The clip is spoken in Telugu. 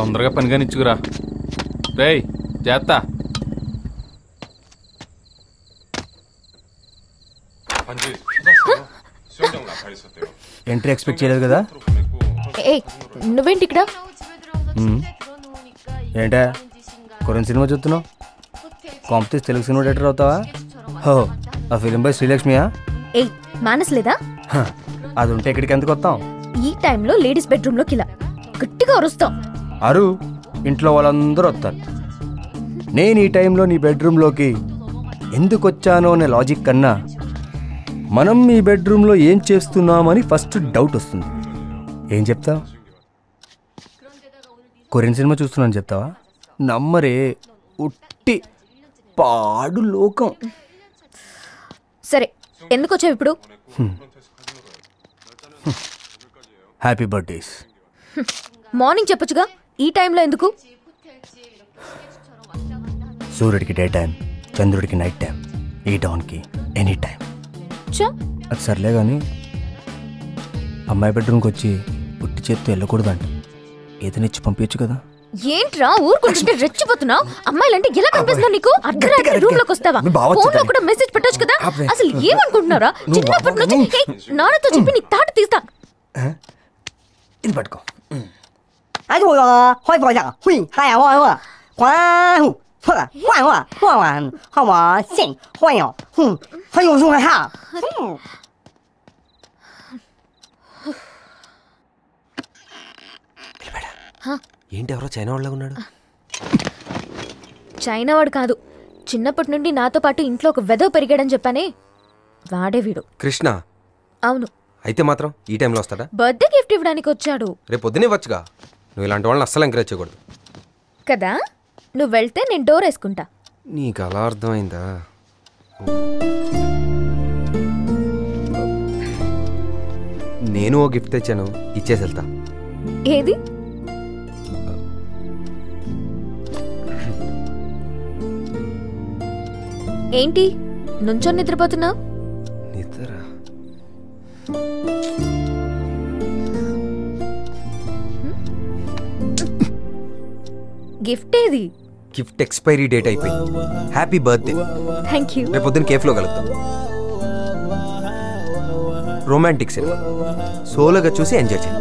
తొందరగా పని కానిచ్చుకురా. రేయ్ చేస్తా. ఎంట్రీ ఎక్స్పెక్ట్ చేయలేదు కదా. నువ్వేంటి ఇక్కడ? ఏంటా కొరియన్ సినిమా చూస్తున్నావు? కాంపిటీస్ తెలుగు సినిమా డైరెక్టర్ అవుతావా? హో, ఆ ఫిలిం బై శ్రీలక్ష్మియా? మానసలేదా? అది ఉంటే ఇక్కడికి ఎందుకు వస్తాం? ఈ టైంలో లేడీస్ బెడ్రూమ్ లోకి ఇలా గట్టిగా అరుస్తాం. అరు ఇంట్లో వాళ్ళందరూ వస్తారు. నేను ఈ టైంలో నీ బెడ్రూమ్లోకి ఎందుకు వచ్చానో అనే లాజిక్ కన్నా మనం మీ బెడ్రూమ్లో ఏం చేస్తున్నామని ఫస్ట్ డౌట్ వస్తుంది. ఏం చెప్తావు? కొరియన్ సినిమా చూస్తున్నాను చెప్తావా? నమ్మరే, ఉట్టి పాడు లోకం. సరే, ఎందుకు వచ్చావు ఇప్పుడు? Happy birthdays. మార్నింగ్ చెప్పొచ్చుగా, ఈ టైంలో ఎందుకు? సూర్యుడికి డే టైం, చంద్రుడికి నైట్ టైం, ఈ డౌన్కి ఎనీ టైం. అది సర్లే కానీ అమ్మాయి బెడ్రూమ్కి వచ్చి పుట్టి చేత్తో వెళ్ళకూడదంట. ఏదైనా ఇచ్చి పంపించచ్చు కదా. ఏంట్రా ఊరుకుంటుంటే రెచ్చిపోతున్నావు? అమ్మాయిలంటే ఎలా కనిపిస్తున్నావు నీకు? అర్ధరాత్రి రూమ్ లోకి వస్తావా? ఫోన్ లో కూడా మెసేజ్ పెట్టొచ్చు కదా. అసలు ఏమనుకుంటున్నారా? చిన్నప్పటి నుంచి నాన్నతో చెప్పి నీ తాట తీస్తా. ఇది పట్టుకో. ఏంటి ఎవరో చైనా వాళ్ళగా ఉన్నాడు? చైనా వాడు కాదు, చిన్నప్పటి నుండి నాతో పాటు ఇంట్లో ఒక వెధవ పెరిగాడని చెప్పానే, వాడే వీడు. కృష్ణ? అవును. అయితే మాత్రం ఈ టైంలో వస్తాడా? బర్త్డే గిఫ్ట్ ఇవ్వడానికి వచ్చాడు. రేపు పొద్దునే వచ్చుగా. నువ్వు ఇలాంటి వాళ్ళని అస్సలు ఎంకరేజ్ చేయకూడదు కదా. నువ్వు వెళ్తే నేను డోర్ వేసుకుంటా. నీకు అలా అర్థమైందా? నేను ఓ గిఫ్ట్ తెచ్చాను, ఇచ్చేసి వెళ్తా. ఏది? ఏంటి నుంచొని నిద్రపోతున్నావు? నిద్ర? గిఫ్ట్ ఏది? గిఫ్ట్ ఎక్స్పైరీ డేట్ అయిపోయింది. Happy birthday. Thank you. రేపు పొద్దున్న కేఫ్లో కలుద్దాం. రొమాంటిక్ సినిమా సోలోగా చూసి ఎంజాయ్ చేయి.